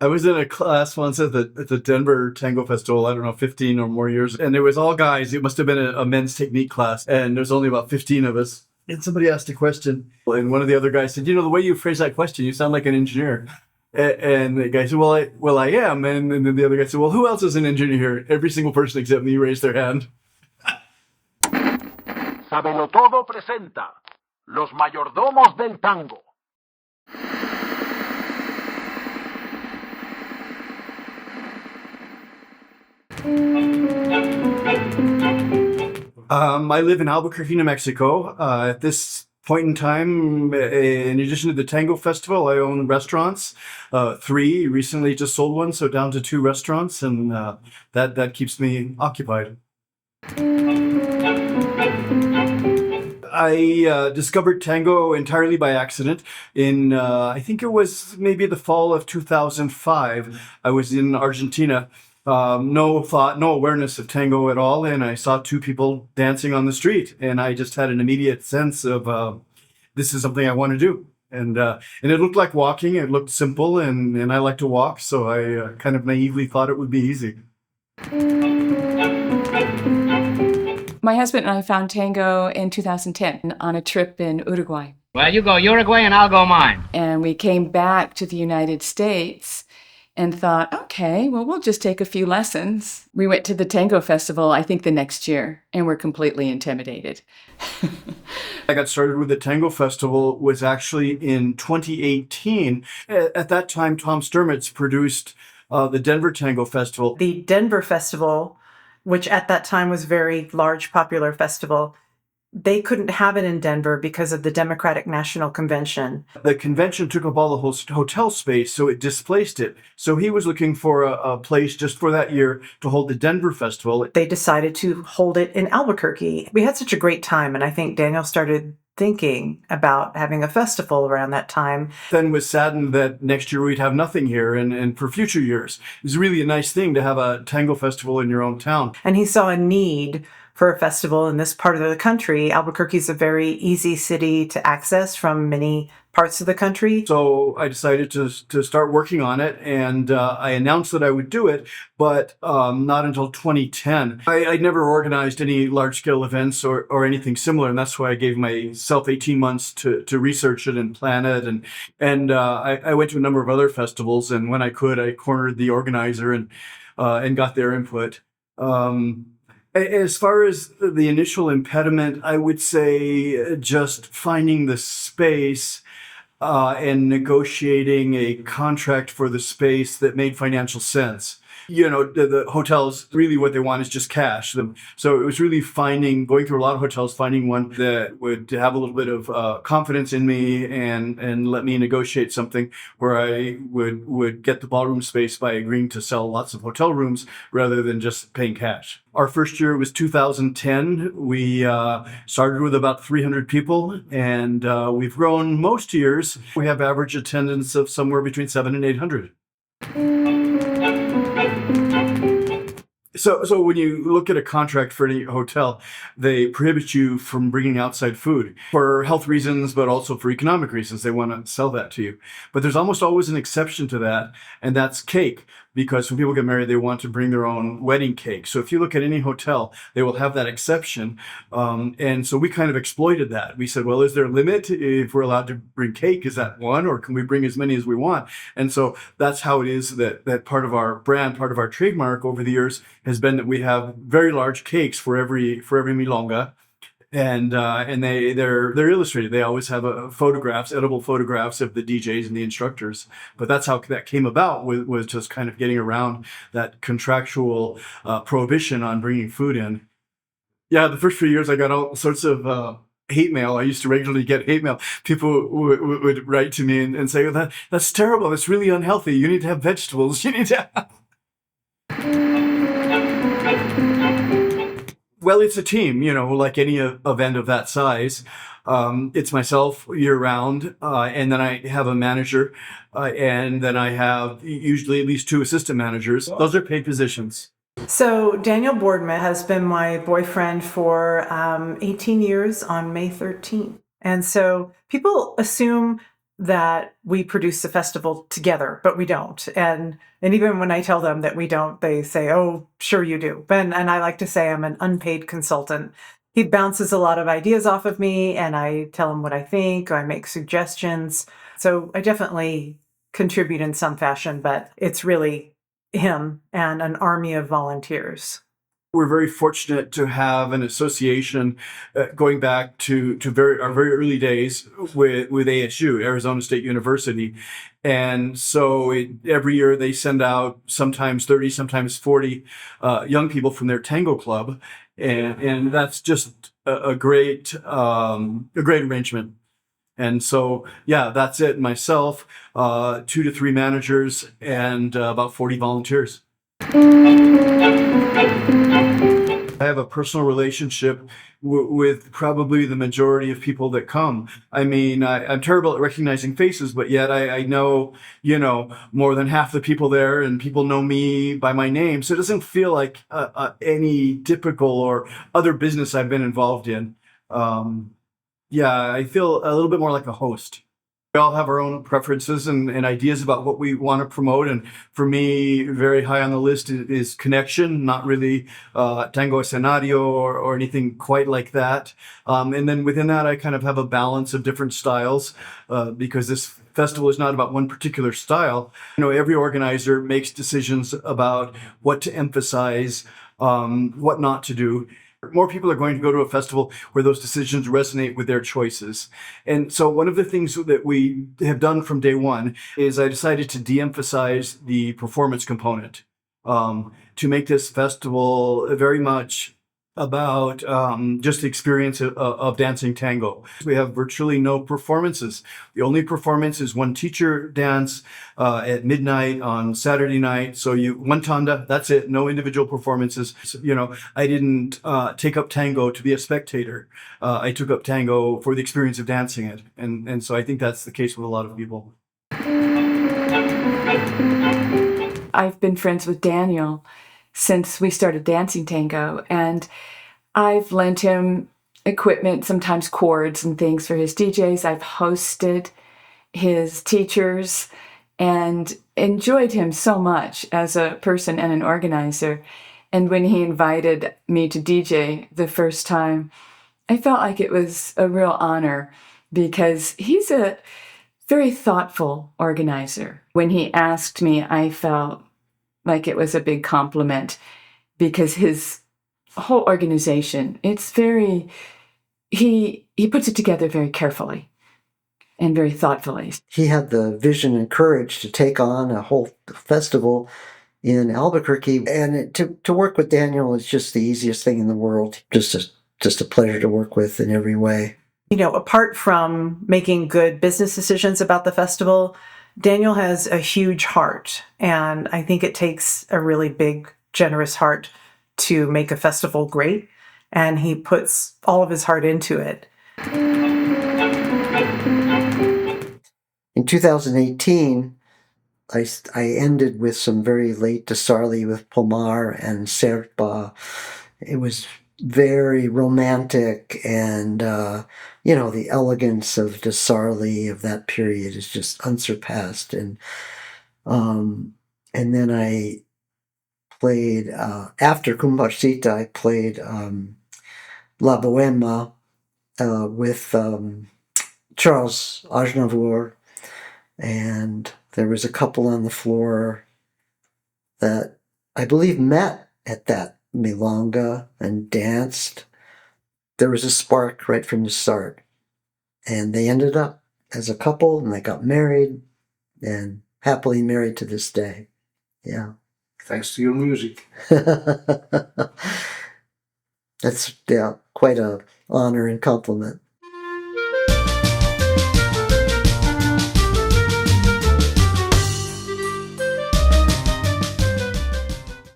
I was in a class once at the Denver Tango Festival, I don't know, 15 or more years, and it was all guys. It must have been a men's technique class, and there's only about 15 of us. And somebody asked a question, and one of the other guys said, the way you phrase that question, you sound like an engineer. And the guy said, well, I am. And then the other guy said, well, who else is an engineer here? Every single person except me raised their hand. Sabelo Todo presenta Los Mayordomos del Tango. I live in Albuquerque, New Mexico. At this point in time, in addition to the Tango Festival, I own restaurants. 3, recently just sold one, so down to 2 restaurants, and that keeps me occupied. I discovered tango entirely by accident in, I think it was maybe the fall of 2005. I was in Argentina. No thought, no awareness of tango at all, and I saw 2 people dancing on the street, and I just had an immediate sense of this is something I want to do. And it looked like walking. It looked simple, and I like to walk, so I kind of naively thought it would be easy. My husband and I found tango in 2010 on a trip in Uruguay. Well, you go Uruguay and I'll go mine. And we came back to the United States and thought, okay, well, we'll just take a few lessons. We went to the Tango Festival, I think the next year, and we're completely intimidated. I got started with the Tango Festival was actually in 2018. At that time, Tom Sturmitz produced the Denver Tango Festival. The Denver Festival, which at that time was a very large, popular festival, they couldn't have it in Denver because of the Democratic National Convention. The convention took up all the hotel space, so it displaced it. So he was looking for a place just for that year to hold the Denver Festival. They decided to hold it in Albuquerque. We had such a great time, and I think Daniel started thinking about having a festival around that time. Then was saddened that next year we'd have nothing here, and for future years. It was really a nice thing to have a tango festival in your own town. And he saw a need for a festival in this part of the country. Albuquerque is a very easy city to access from many parts of the country. So I decided to start working on it, and I announced that I would do it, but not until 2010. I'd never organized any large-scale events or anything similar, and that's why I gave myself 18 months to research it and plan it. And I went to a number of other festivals, and when I could, I cornered the organizer and got their input. As far as the initial impediment, I would say just finding the space and negotiating a contract for the space that made financial sense. The hotels, really what they want is just cash. So it was really going through a lot of hotels, finding one that would have a little bit of confidence in me and let me negotiate something where I would get the ballroom space by agreeing to sell lots of hotel rooms rather than just paying cash. Our first year was 2010. We started with about 300 people, and we've grown most years. We have average attendance of somewhere between 700 and 800. So when you look at a contract for any hotel, they prohibit you from bringing outside food for health reasons, but also for economic reasons. They want to sell that to you. But there's almost always an exception to that, and that's cake. Because when people get married, they want to bring their own wedding cake. So if you look at any hotel, they will have that exception. And so we kind of exploited that. We said, well, is there a limit if we're allowed to bring cake? Is that 1, or can we bring as many as we want? And so that's how it is that part of our brand, part of our trademark over the years has been that we have very large cakes for every milonga. And they're illustrated. They always have edible photographs of the DJs and the instructors. But that's how that came about, was just kind of getting around that contractual prohibition on bringing food in. Yeah, the first few years I got all sorts of hate mail. I used to regularly get hate mail. People would write to me and say, oh, that's terrible. It's really unhealthy. You need to have vegetables. You need to have... Well, it's a team, like any event of that size. It's myself year-round, and then I have a manager, and then I have usually at least 2 assistant managers. Those are paid positions. So Daniel Boardman has been my boyfriend for 18 years on May 13th. And so people assume that we produce the festival together, but we don't. And even when I tell them that we don't, they say, "Oh, sure you do." And I like to say I'm an unpaid consultant. He bounces a lot of ideas off of me, and I tell him what I think, or I make suggestions. So I definitely contribute in some fashion, but it's really him and an army of volunteers. We're very fortunate to have an association going back to our very early days with ASU, Arizona State University. And so every year they send out sometimes 30, sometimes 40 young people from their Tango club. And that's just a great arrangement. And so, yeah, that's it. Myself, 2 to 3 managers, and about 40 volunteers. I have a personal relationship with probably the majority of people that come. I mean, I'm terrible at recognizing faces, but yet I know, more than half the people there, and people know me by my name. So it doesn't feel like any typical or other business I've been involved in. Yeah, I feel a little bit more like a host. We all have our own preferences and ideas about what we want to promote. And for me, very high on the list is connection, not really tango escenario or anything quite like that. And then within that, I kind of have a balance of different styles because this festival is not about one particular style. Every organizer makes decisions about what to emphasize, what not to do. More people are going to go to a festival where those decisions resonate with their choices. And so one of the things that we have done from day one is I decided to de-emphasize the performance component to make this festival very much about just the experience of dancing tango. We have virtually no performances. The only performance is one teacher dance at midnight on Saturday night. So one tanda, that's it. No individual performances. So, I didn't take up tango to be a spectator. I took up tango for the experience of dancing it. And so I think that's the case with a lot of people. I've been friends with Daniel since we started dancing tango, and I've lent him equipment, sometimes cords and things for his DJs. I've hosted his teachers and enjoyed him so much as a person and an organizer. And when he invited me to DJ the first time, I felt like it was a real honor because he's a very thoughtful organizer. When he asked me, I felt like it was a big compliment because his whole organization, it's very, he puts it together very carefully and very thoughtfully. He had the vision and courage to take on a whole festival in Albuquerque, and to work with Daniel is just the easiest thing in the world. Just a pleasure to work with in every way. Apart from making good business decisions about the festival, Daniel has a huge heart, and I think it takes a really big, generous heart to make a festival great, and he puts all of his heart into it. In 2018, I ended with some very late Desarli with Pomar and Serpa. It was very romantic, and the elegance of Desarli of that period is just unsurpassed. And then I played after Kumbarsita. I played La Bohème with Charles Aznavour, and there was a couple on the floor that I believe met at that milonga and danced. There was a spark right from the start, and they ended up as a couple, and they got married, and happily married to this day. Yeah. Thanks to your music. That's quite a honor and compliment.